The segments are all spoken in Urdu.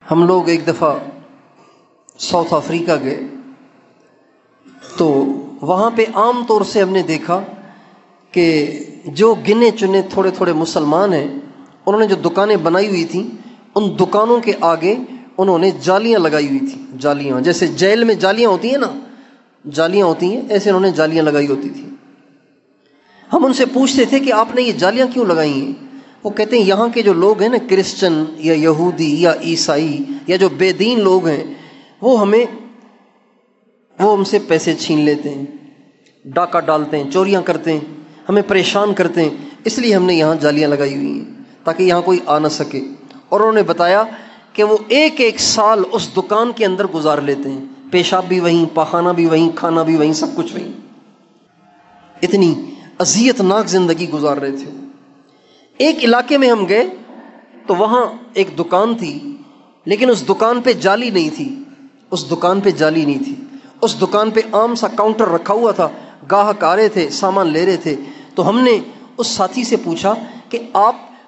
ہم لوگ ایک دفعہ ساؤتھ افریقہ گئے تو وہاں پہ عام طور سے ہم نے دیکھا کہ جو گنے چنے تھوڑے تھوڑے مسلمان ہیں انہوں نے جو دکانیں بنائی ہوئی تھیں ان دکانوں کے آگے انہوں نے جالیاں لگائی ہوئی تھیں. جالیاں جیسے جیل میں جالیاں ہوتی ہیں نا، جالیاں ہوتی ہیں، ایسے انہوں نے جالیاں لگائی ہوتی تھیں. ہم ان سے پوچھتے تھے کہ آپ نے یہ جالیاں کیوں لگائی ہیں؟ وہ کہتے ہیں یہاں کے جو لوگ ہیں نا، کرسچن یا یہودی یا عیسائی یا جو بے دین لوگ ہیں، وہ ہم سے پیسے چھین لیتے ہیں، ڈاکہ ڈالتے ہیں، چوریاں کرتے ہیں، ہمیں پریشان کرتے ہیں، اس لیے ہم نے یہاں جالیاں لگائی ہوئی ہیں تاکہ یہاں کوئی آ نہ سکے. اور انہوں نے بتایا کہ وہ ایک ایک سال اس دکان کے اندر گزار لیتے ہیں، پیشاب بھی وہیں، پاخانہ بھی وہیں، کھانا بھی وہیں، سب کچھ وہیں. اتنی اذیت ناک زندگی گزار رہے تھے. ایک علاقے میں ہم گئے تو وہاں ایک دکان تھی، لیکن اس دکان پہ جالی نہیں تھی. اس دکان پہ جالی نہیں تھی. اس دکان پہ عام سا کاؤنٹر رکھا ہوا تھا، گاہک آ رہے تھے، سامان لے رہے تھے. تو ہم نے اس ساتھی سے پوچھا کہ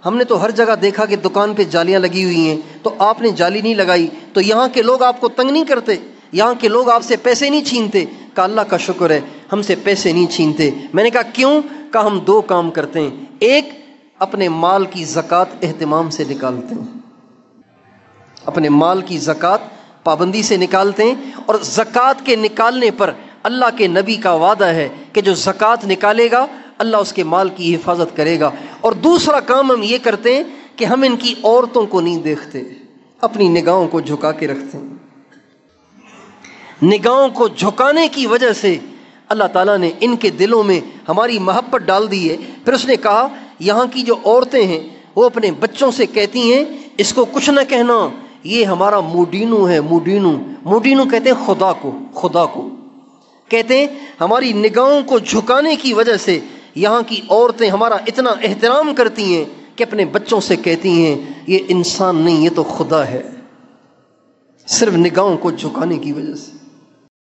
ہم نے تو ہر جگہ دیکھا کہ دکان پہ جالیاں لگی ہوئی ہیں، تو آپ نے جالی نہیں لگائی، تو یہاں کے لوگ آپ کو تنگ نہیں کرتے؟ یہاں کے لوگ آپ سے پیسے نہیں چھینتے؟ کہا اللہ کا شکر ہے ہم سے پیسے نہیں چھینتے. میں نے کہا کیوں؟ کہا ہم دو کام کرتے ہیں، ایک اپنے مال کی زکوٰۃ اہتمام سے نکالتے ہیں، اپنے مال کی زکوٰۃ پابندی سے نکالتے ہیں، اور زکوٰۃ کے نکالنے پر اللہ کے نبی کا وعدہ ہے کہ جو زکوٰۃ نکالے گا اللہ اس کے مال کی حفاظت کرے گا. اور دوسرا کام ہم یہ کرتے ہیں کہ ہم ان کی عورتوں کو نہیں دیکھتے، اپنی نگاہوں کو جھکا کے رکھتے ہیں. نگاہوں کو جھکانے کی وجہ سے اللہ تعالیٰ نے ان کے دلوں میں ہماری محبت ڈال دی ہے. پھر اس نے کہا یہاں کی جو عورتیں ہیں وہ اپنے بچوں سے کہتی ہیں اس کو کچھ نہ کہنا، یہ ہمارا موڈینو ہے. موڈینو کہتے ہیں خدا کو کہتے ہیں. ہماری نگاہوں کو جھکانے کی وجہ سے یہاں کی عورتیں ہمارا اتنا احترام کرتی ہیں کہ اپنے بچوں سے کہتی ہیں یہ انسان نہیں، یہ تو خدا ہے، صرف نگاہوں کو جھکانے کی وجہ سے.